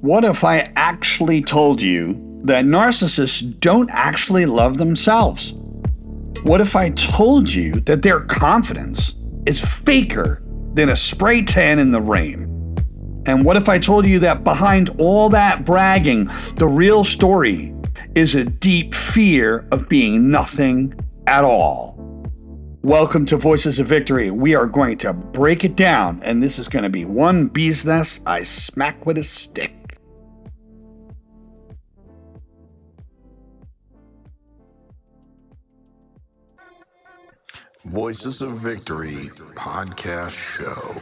What if I actually told you that narcissists don't actually love themselves? What if I told you that their confidence is faker than a spray tan in the rain? And what if I told you that behind all that bragging, the real story is a deep fear of being nothing at all? Welcome to Voices of Victory. We are going to break it down, and this is going to be one bee's nest I smack with a stick. Voices of Victory podcast show.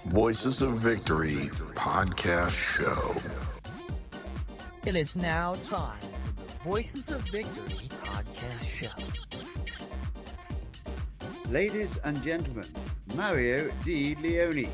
Voices of Victory podcast show. It is now time for the Voices of Victory podcast show. Ladies and gentlemen, Mario Di Leone.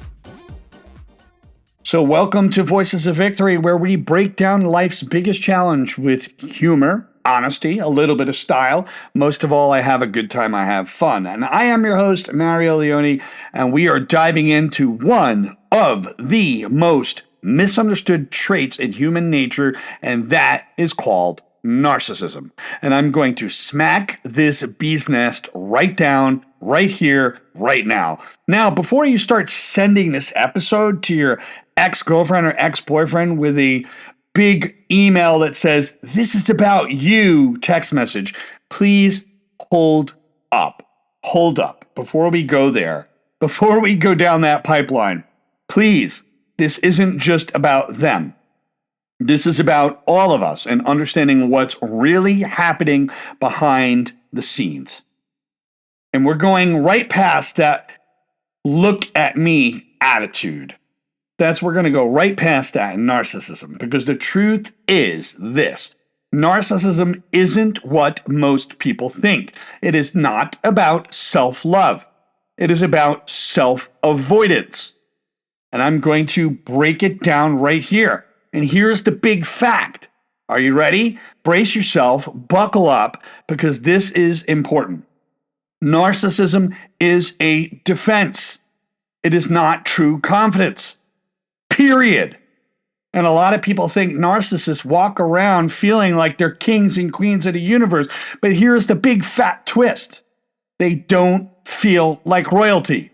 So welcome to Voices of Victory, where we break down life's biggest challenge with humor, honesty, a little bit of style. Most of all, I have a good time, I have fun. And I am your host, Mario Leone, and we are diving into one of the most misunderstood traits in human nature, and that is called narcissism. And I'm going to smack this bee's nest right down, right here, right now. Now, before you start sending this episode to your ex-girlfriend or ex-boyfriend with a big email that says, "This is about you," text message, please hold up. Hold up. Before we go there, before we go down that pipeline, please, this isn't just about them. This is about all of us and understanding what's really happening behind the scenes. And we're going right past that look at me attitude. We're going to go right past that in narcissism, because the truth is this. Narcissism isn't what most people think. It is not about self-love. It is about self-avoidance. And I'm going to break it down right here. And here's the big fact. Are you ready? Brace yourself, buckle up, because this is important. Narcissism is a defense. It is not true confidence. Period. And a lot of people think narcissists walk around feeling like they're kings and queens of the universe. But here's the big fat twist. They don't feel like royalty.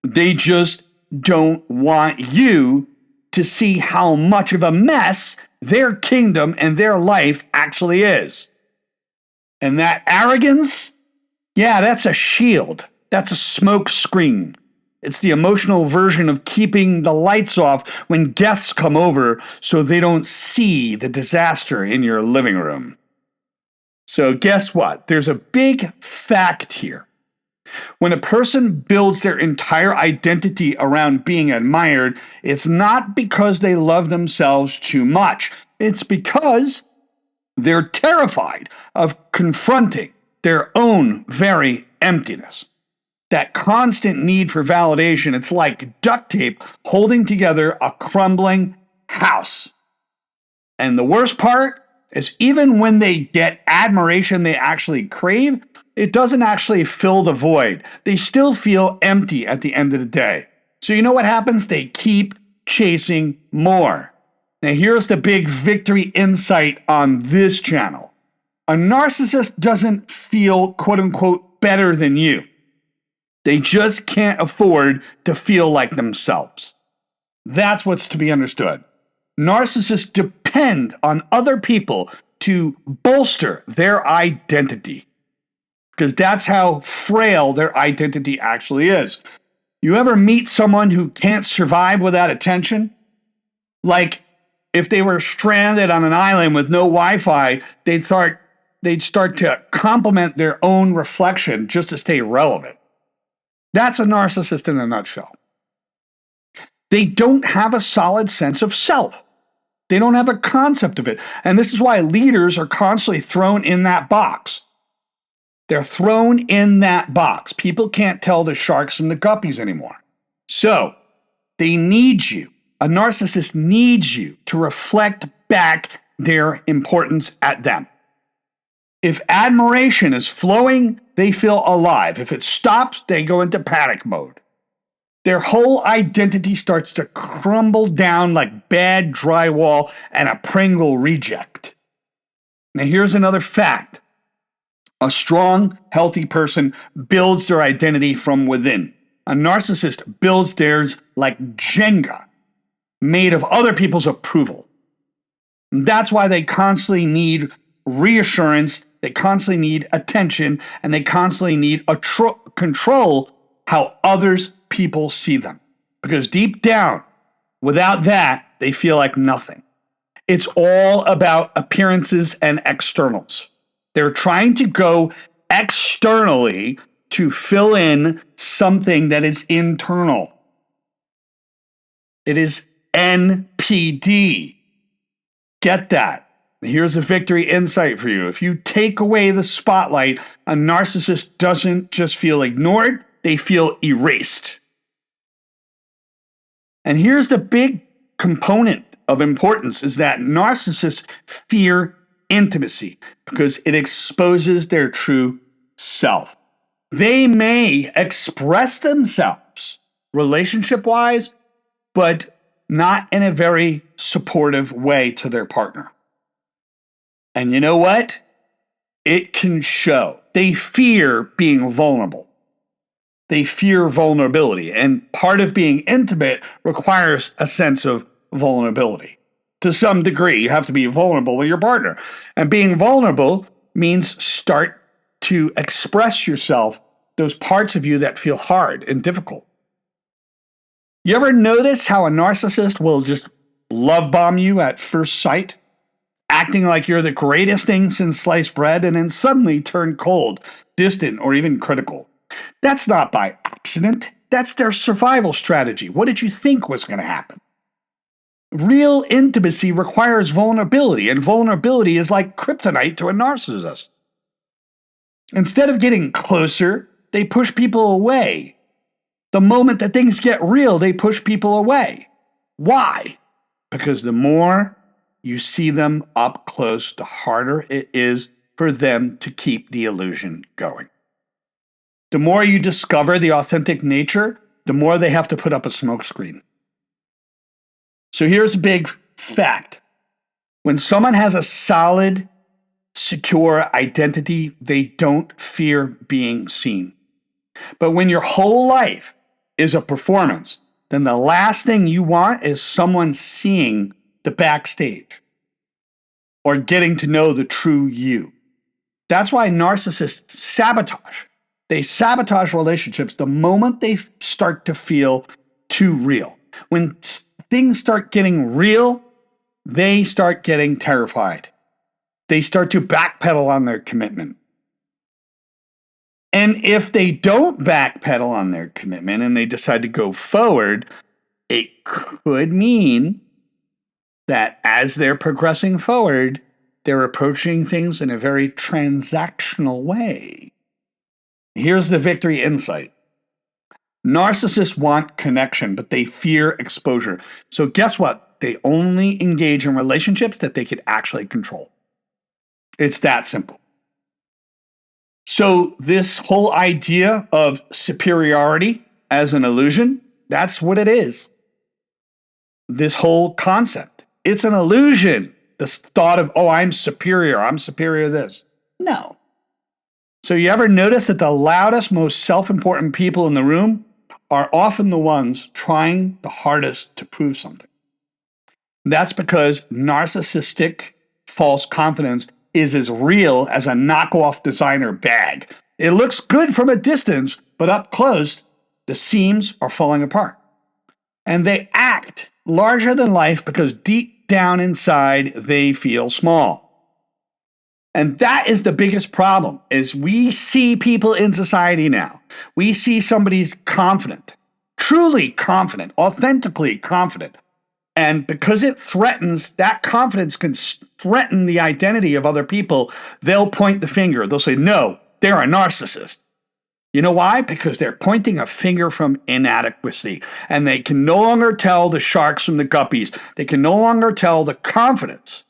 They just don't want you to see how much of a mess their kingdom and their life actually is. And that arrogance, yeah, that's a shield. That's a smoke screen. It's the emotional version of keeping the lights off when guests come over so they don't see the disaster in your living room. So guess what? There's a big fact here. When a person builds their entire identity around being admired, it's not because they love themselves too much. It's because they're terrified of confronting their own very emptiness. That constant need for validation, it's like duct tape holding together a crumbling house. And the worst part is, even when they get admiration they actually crave, it doesn't actually fill the void. They still feel empty at the end of the day. So you know what happens? They keep chasing more. Now here's the big victory insight on this channel. A narcissist doesn't feel, quote unquote, better than you. They just can't afford to feel like themselves. That's what's to be understood. Narcissists depend on other people to bolster their identity, because that's how frail their identity actually is. You ever meet someone who can't survive without attention? Like, if they were stranded on an island with no Wi-Fi, they'd start to compliment their own reflection just to stay relevant. That's a narcissist in a nutshell. They don't have a solid sense of self. They don't have a concept of it. And this is why leaders are constantly thrown in that box. They're thrown in that box. People can't tell the sharks from the guppies anymore. So they need you. A narcissist needs you to reflect back their importance at them. If admiration is flowing, they feel alive. If it stops, they go into panic mode. Their whole identity starts to crumble down like bad drywall and a Pringle reject. Now, here's another fact. A strong, healthy person builds their identity from within. A narcissist builds theirs like Jenga, made of other people's approval. That's why they constantly need reassurance, they constantly need attention, and they constantly need control how others people see them. Because deep down, without that, they feel like nothing. It's all about appearances and externals. They're trying to go externally to fill in something that is internal. It is NPD. Get that. Here's a victory insight for you. If you take away the spotlight, a narcissist doesn't just feel ignored, they feel erased. And here's the big component of importance is that narcissists fear intimacy because it exposes their true self. They may express themselves relationship-wise, but not in a very supportive way to their partner. And you know what? It can show. They fear being vulnerable. They fear vulnerability. And part of being intimate requires a sense of vulnerability. To some degree, you have to be vulnerable with your partner. And being vulnerable means start to express yourself, those parts of you that feel hard and difficult. You ever notice how a narcissist will just love bomb you at first sight, acting like you're the greatest thing since sliced bread, and then suddenly turn cold, distant, or even critical? That's not by accident. That's their survival strategy. What did you think was going to happen? Real intimacy requires vulnerability, and vulnerability is like kryptonite to a narcissist. Instead of getting closer, they push people away. The moment that things get real, they push people away. Why? Because the more you see them up close, the harder it is for them to keep the illusion going. The more you discover the authentic nature, the more they have to put up a smokescreen. So here's a big fact. When someone has a solid, secure identity, they don't fear being seen. But when your whole life is a performance, then the last thing you want is someone seeing the backstage or getting to know the true you. That's why narcissists sabotage. They sabotage relationships the moment they start to feel too real. When things start getting real, they start getting terrified. They start to backpedal on their commitment. And if they don't backpedal on their commitment and they decide to go forward, it could mean that as they're progressing forward, they're approaching things in a very transactional way. Here's the victory insight. Narcissists want connection, but they fear exposure. So guess what? They only engage in relationships that they could actually control. It's that simple. So this whole idea of superiority as an illusion, that's what it is. This whole concept, it's an illusion. This thought of, oh, I'm superior to this. No. So you ever notice that the loudest, most self-important people in the room are often the ones trying the hardest to prove something? That's because narcissistic false confidence is as real as a knockoff designer bag. It looks good from a distance, but up close, the seams are falling apart. And they act larger than life because deep down inside, they feel small. And that is the biggest problem, is we see people in society now. We see somebody's confident, truly confident, authentically confident. And because it threatens, that confidence can threaten the identity of other people, they'll point the finger. They'll say, no, they're a narcissist. You know why? Because they're pointing a finger from inadequacy. And they can no longer tell the sharks from the guppies. They can no longer tell the confidence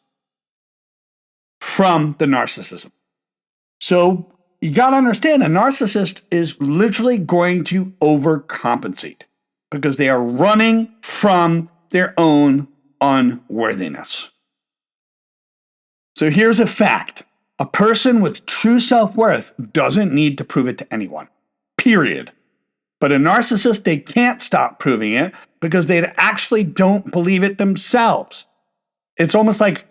from the narcissism. So you got to understand, a narcissist is literally going to overcompensate. because they are running from their own unworthiness. So here's a fact. A person with true self-worth doesn't need to prove it to anyone. Period. But a narcissist, they can't stop proving it because they actually don't believe it themselves. It's almost like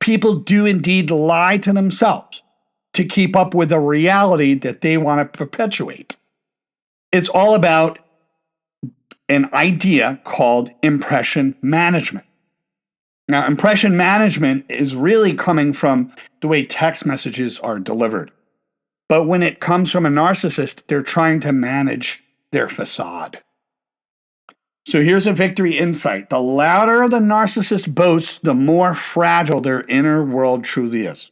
people do indeed lie to themselves to keep up with the reality that they want to perpetuate. It's all about an idea called impression management. Now, impression management is really coming from the way text messages are delivered. But when it comes from a narcissist, they're trying to manage their facade. So here's a victory insight. The louder the narcissist boasts, the more fragile their inner world truly is.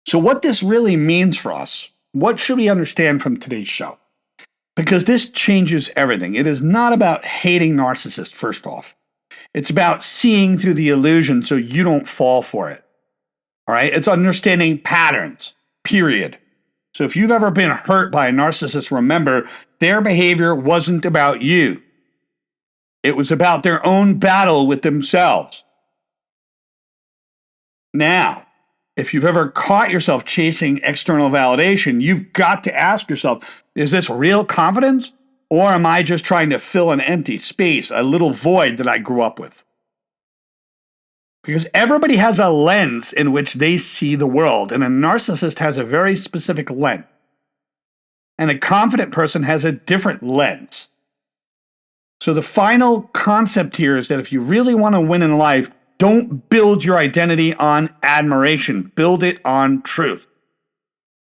So what this really means for us, what should we understand from today's show? Because this changes everything. It is not about hating narcissists, first off. It's about seeing through the illusion so you don't fall for it. All right? It's understanding patterns, period. So if you've ever been hurt by a narcissist, remember, their behavior wasn't about you. It was about their own battle with themselves. Now, if you've ever caught yourself chasing external validation, you've got to ask yourself, is this real confidence? Or am I just trying to fill an empty space, a little void that I grew up with? Because everybody has a lens in which they see the world, and a narcissist has a very specific lens. And a confident person has a different lens. So the final concept here is that if you really want to win in life, don't build your identity on admiration. Build it on truth.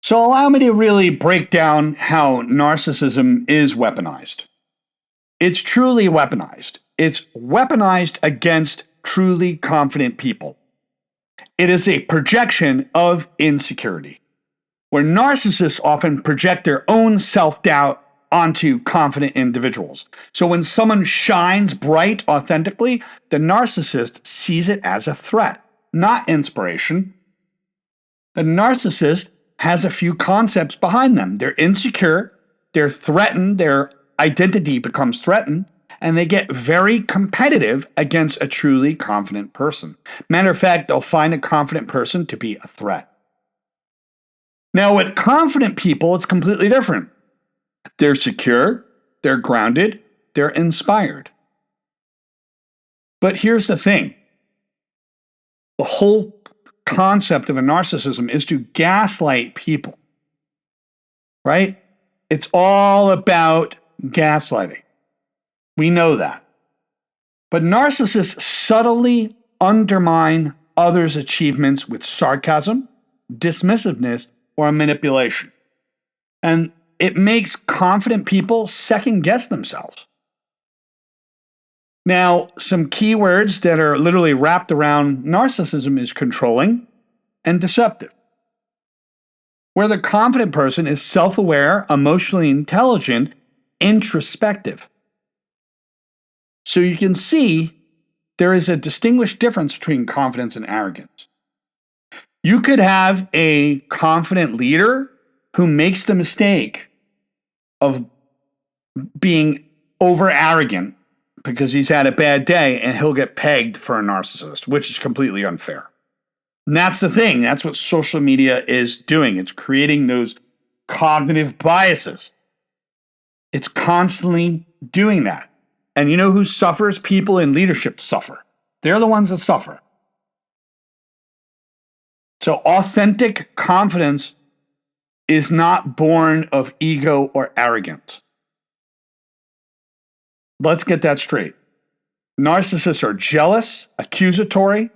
So allow me to really break down how narcissism is weaponized. It's truly weaponized. It's weaponized against truly confident people. It is a projection of insecurity, where narcissists often project their own self-doubt onto confident individuals. So when someone shines bright authentically, the narcissist sees it as a threat, not inspiration. The narcissist has a few concepts behind them. They're insecure, they're threatened, their identity becomes threatened, and they get very competitive against a truly confident person. Matter of fact, they'll find a confident person to be a threat. Now, with confident people, it's completely different. They're secure, they're grounded, they're inspired. But here's the thing. The whole concept of a narcissism is to gaslight people, right? It's all about gaslighting. We know that. But narcissists subtly undermine others' achievements with sarcasm, dismissiveness, or manipulation. And it makes confident people second guess themselves. Now, some keywords that are literally wrapped around narcissism is controlling and deceptive. Where the confident person is self-aware, emotionally intelligent, introspective. So you can see there is a distinguished difference between confidence and arrogance. You could have a confident leader who makes the mistake of being over arrogant because he's had a bad day and he'll get pegged for a narcissist, which is completely unfair. And that's the thing. That's what social media is doing. It's creating those cognitive biases. It's constantly doing that. And you know who suffers? People in leadership suffer. They're the ones that suffer. So authentic confidence is not born of ego or arrogance. Let's get that straight. Narcissists are jealous, accusatory,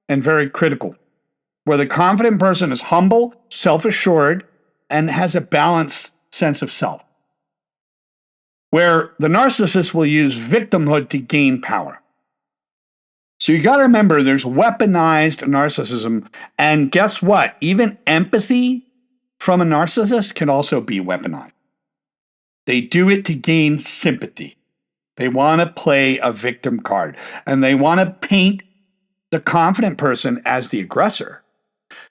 and very critical. Where the confident person is humble, self-assured, and has a balanced sense of self. Where the narcissist will use victimhood to gain power. So you got to remember there's weaponized narcissism, and guess what? Even empathy from a narcissist can also be weaponized. They do it to gain sympathy. They want to play a victim card, and they want to paint the confident person as the aggressor.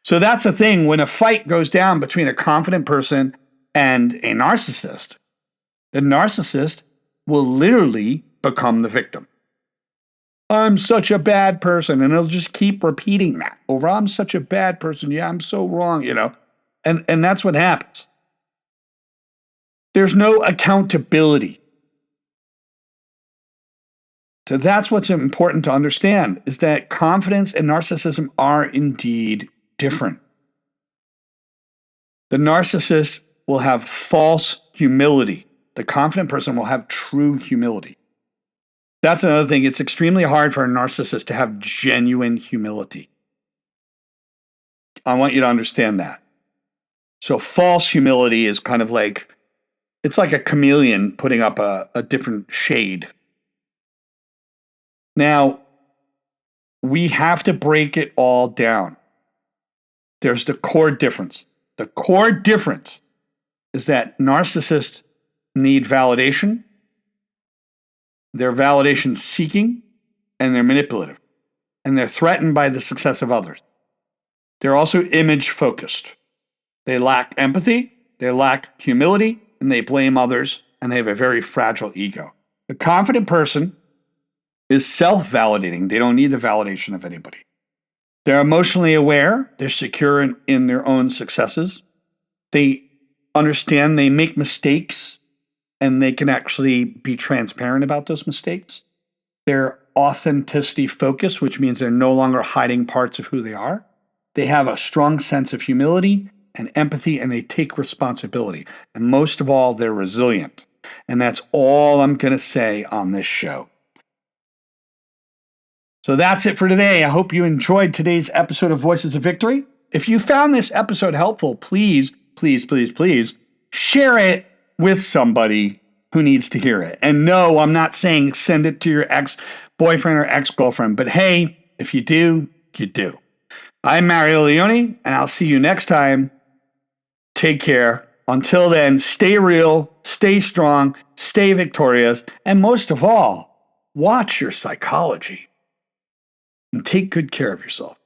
So that's the thing. When a fight goes down between a confident person and a narcissist, the narcissist will literally become the victim. I'm such a bad person. And it'll just keep repeating that over. I'm such a bad person. Yeah, I'm so wrong, And that's what happens. There's no accountability. So that's what's important to understand, is that confidence and narcissism are indeed different. The narcissist will have false humility. The confident person will have true humility. That's another thing. It's extremely hard for a narcissist to have genuine humility. I want you to understand that. So false humility is kind of like, it's like a chameleon putting up a different shade. Now, we have to break it all down. There's the core difference. The core difference is that narcissists need validation, they're validation seeking, and they're manipulative, and they're threatened by the success of others. They're also image focused. They lack empathy, they lack humility, and they blame others, and they have a very fragile ego. The confident person is self-validating. They don't need the validation of anybody. They're emotionally aware. They're secure in their own successes. They understand they make mistakes, and they can actually be transparent about those mistakes. They're authenticity focused, which means they're no longer hiding parts of who they are. They have a strong sense of humility and empathy, and they take responsibility. And most of all, they're resilient. And that's all I'm going to say on this show. So that's it for today. I hope you enjoyed today's episode of Voices of Victory. If you found this episode helpful, please, please, please, please share it with somebody who needs to hear it. And no, I'm not saying send it to your ex-boyfriend or ex-girlfriend, but hey, if you do, you do. I'm Mario Leone, and I'll see you next time. Take care. Until then, stay real, stay strong, stay victorious, and most of all, watch your psychology and take good care of yourself.